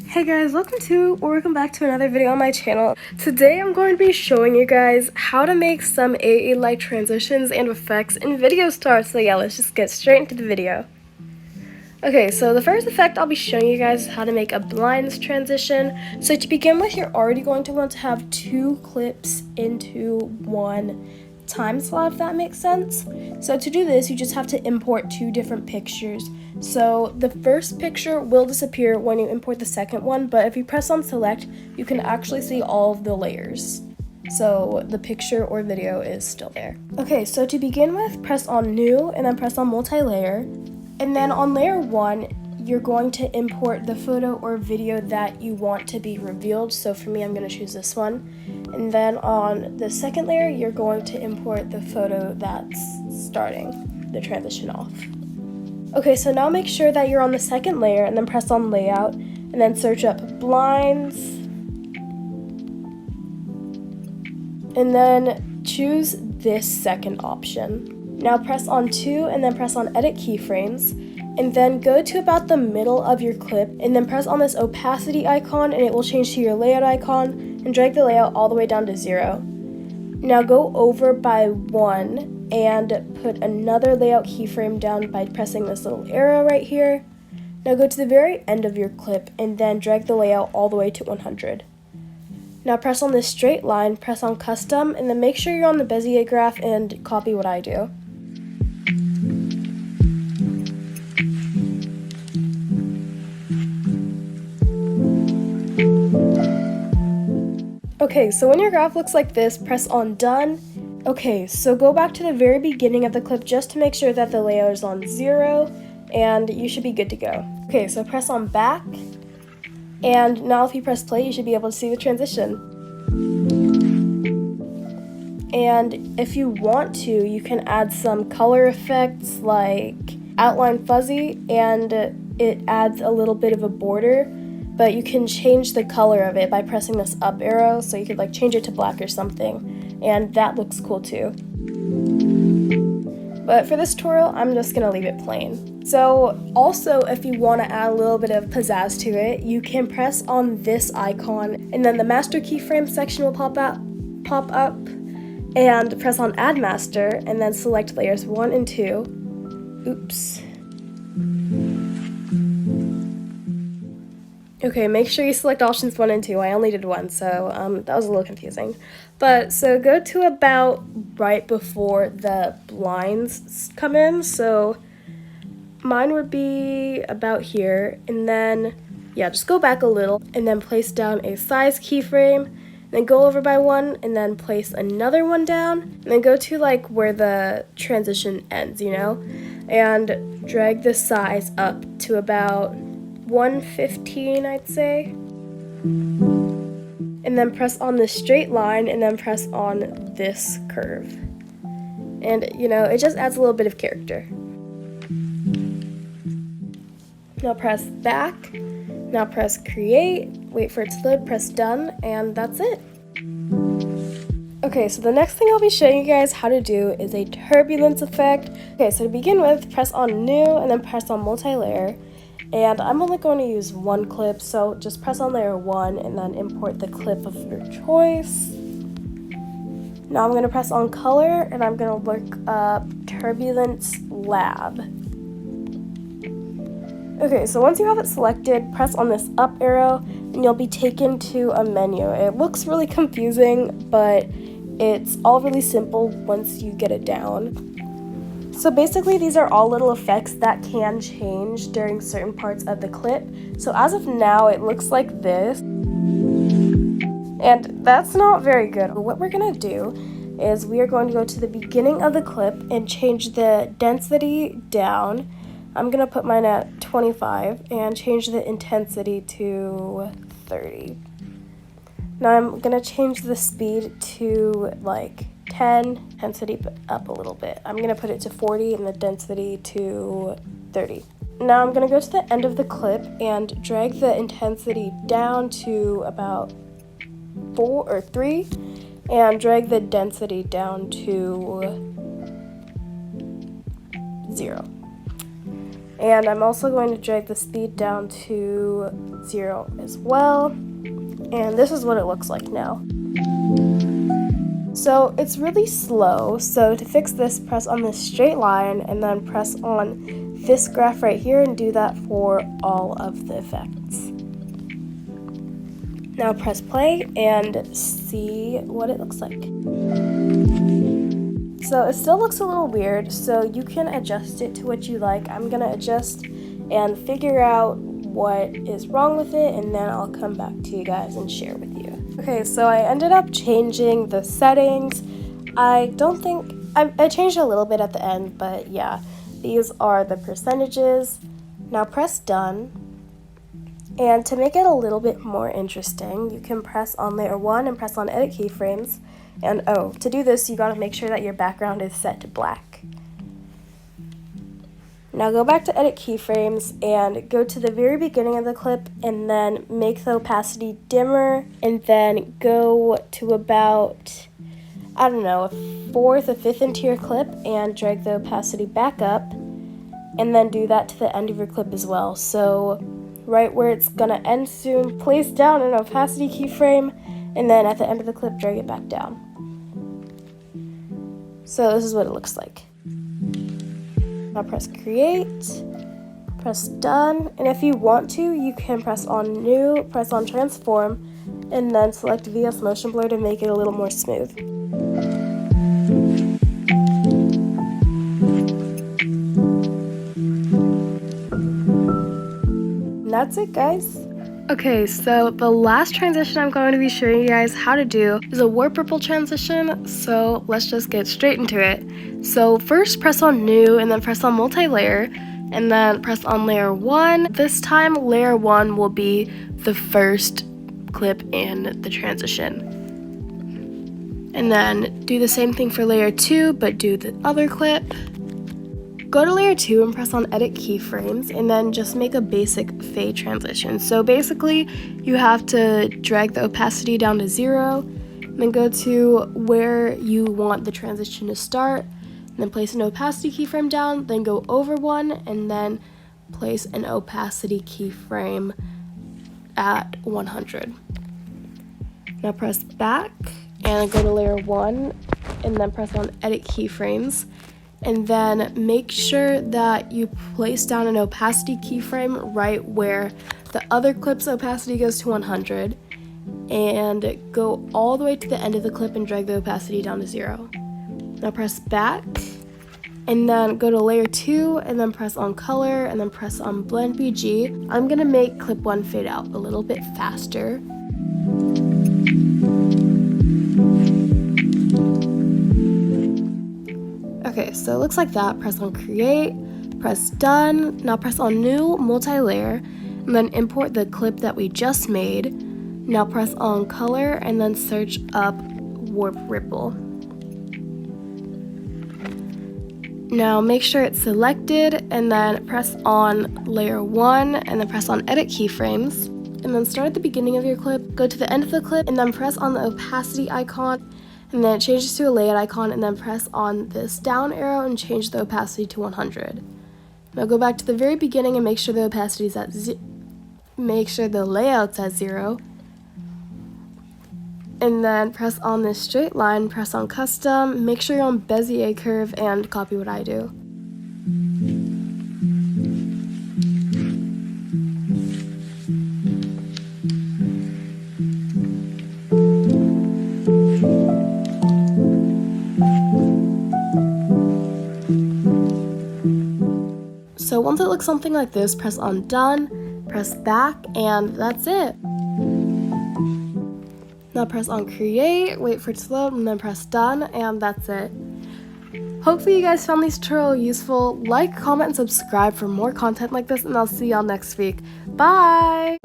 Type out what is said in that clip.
Hey guys, welcome back to another video on my channel. Today I'm going to be showing you guys how to make some AE light transitions and effects in Video Star. So yeah, let's just get straight into the video. Okay, so the first effect I'll be showing you guys is how to make a blinds transition. So to begin with, you're already going to want to have two clips into one time slot, if that makes sense. So to do this, you just have to import two different pictures. So the first picture will disappear when you import the second one, but if you press on select, you can actually see all of the layers. So the picture or video is still there. Okay, so to begin with, press on new and then press on multi-layer. And then on layer 1, you're going to import the photo or video that you want to be revealed. So for me, I'm going to choose this one. And then on the second layer, you're going to import the photo that's starting the transition off. Okay, so now make sure that you're on the second layer and then press on layout and then search up blinds. And then choose this second option. Now press on 2 and then press on edit keyframes. And then go to about the middle of your clip and then press on this opacity icon and it will change to your layout icon and drag the layout all the way down to 0. Now go over by 1 and put another layout keyframe down by pressing this little arrow right here. Now go to the very end of your clip and then drag the layout all the way to 100. Now press on this straight line, press on custom, and then make sure you're on the Bezier graph and copy what I do. Okay, so when your graph looks like this, press on done. Okay, so go back to the very beginning of the clip just to make sure that the layout is on 0, and you should be good to go. Okay, so press on back, and now if you press play, you should be able to see the transition. And if you want to, you can add some color effects like outline fuzzy, and it adds a little bit of a border. But you can change the color of it by pressing this up arrow, so you could like change it to black or something, and that looks cool too. But for this tutorial, I'm just gonna leave it plain. So also, if you want to add a little bit of pizzazz to it, you can press on this icon, and then the master keyframe section will pop up, and press on add master, and then select layers 1 and 2. Oops. Okay, make sure you select options 1 and 2. I only did 1, so that was a little confusing. But so go to about right before the blinds come in. So mine would be about here, and then yeah, just go back a little and then place down a size keyframe, then go over by 1 and then place another one down, and then go to like where the transition ends, you know, and drag the size up to about 115, I'd say. And then press on this straight line and then press on this curve. And you know, it just adds a little bit of character. Now press back. Now press create, wait for it to load, press done, and that's it. Okay, so the next thing I'll be showing you guys how to do is a turbulence effect. Okay, so to begin with, press on new and then press on multi-layer. And I'm only going to use one clip, so just press on layer 1 and then import the clip of your choice. Now I'm going to press on color and I'm going to look up Turbulence Lab. Okay, so once you have it selected, press on this up arrow and you'll be taken to a menu. It looks really confusing, but it's all really simple once you get it down. So basically, these are all little effects that can change during certain parts of the clip. So as of now, it looks like this. And that's not very good. What we're gonna do is we are going to go to the beginning of the clip and change the density down. I'm gonna put mine at 25 and change the intensity to 30. Now I'm gonna change the speed to like 10, intensity up a little bit. I'm gonna put it to 40 and the density to 30. Now I'm gonna go to the end of the clip and drag the intensity down to about 4 or 3 and drag the density down to 0. And I'm also going to drag the speed down to 0 as well. And this is what it looks like now. So it's really slow, so to fix this, press on this straight line and then press on this graph right here and do that for all of the effects. Now press play and see what it looks like. So it still looks a little weird, so you can adjust it to what you like. I'm gonna adjust and figure out what is wrong with it, and then I'll come back to you guys and share with you. Okay, so I ended up changing the settings. I changed a little bit at the end, but yeah, these are the percentages. Now press done. And to make it a little bit more interesting, you can press on layer 1 and press on edit keyframes. And to do this, you gotta make sure that your background is set to black. Now go back to edit keyframes and go to the very beginning of the clip and then make the opacity dimmer, and then go to about, I don't know, a 4th or 5th into your clip and drag the opacity back up, and then do that to the end of your clip as well. So right where it's gonna end soon, place down an opacity keyframe, and then at the end of the clip, drag it back down. So this is what it looks like. Now press create, press done, and if you want to, you can press on new, press on transform, and then select VS Motion Blur to make it a little more smooth. And that's it, guys. Okay, so the last transition I'm going to be showing you guys how to do is a warp ripple transition, so let's just get straight into it. So first press on new and then press on multi-layer and then press on layer 1. This time layer 1 will be the first clip in the transition. And then do the same thing for layer 2, but do the other clip. Go to layer 2 and press on edit keyframes and then just make a basic fade transition. So basically you have to drag the opacity down to 0, and then go to where you want the transition to start, and then place an opacity keyframe down, then go over one, and then place an opacity keyframe at 100. Now press back and go to layer 1 and then press on edit keyframes. And then make sure that you place down an opacity keyframe right where the other clip's opacity goes to 100, and go all the way to the end of the clip and drag the opacity down to 0. Now press back and then go to layer 2 and then press on color and then press on blend BG. I'm gonna make clip 1 fade out a little bit faster. Okay, so it looks like that. Press on create, press done. Now press on new, multi-layer, and then import the clip that we just made. Now press on color and then search up warp ripple. Now make sure it's selected and then press on layer 1 and then press on edit keyframes. And then start at the beginning of your clip, go to the end of the clip, and then press on the opacity icon. And then it changes to a layout icon, and then press on this down arrow and change the opacity to 100. Now go back to the very beginning and make sure the opacity is at make sure the layout's at 0. And then press on this straight line, press on custom, make sure you're on Bezier curve, and copy what I do. So once it looks something like this, press on done, press back, and that's it. Now press on create, wait for it to load, and then press done, and that's it. Hopefully you guys found this tutorial useful. Like, comment, and subscribe for more content like this, and I'll see y'all next week. Bye!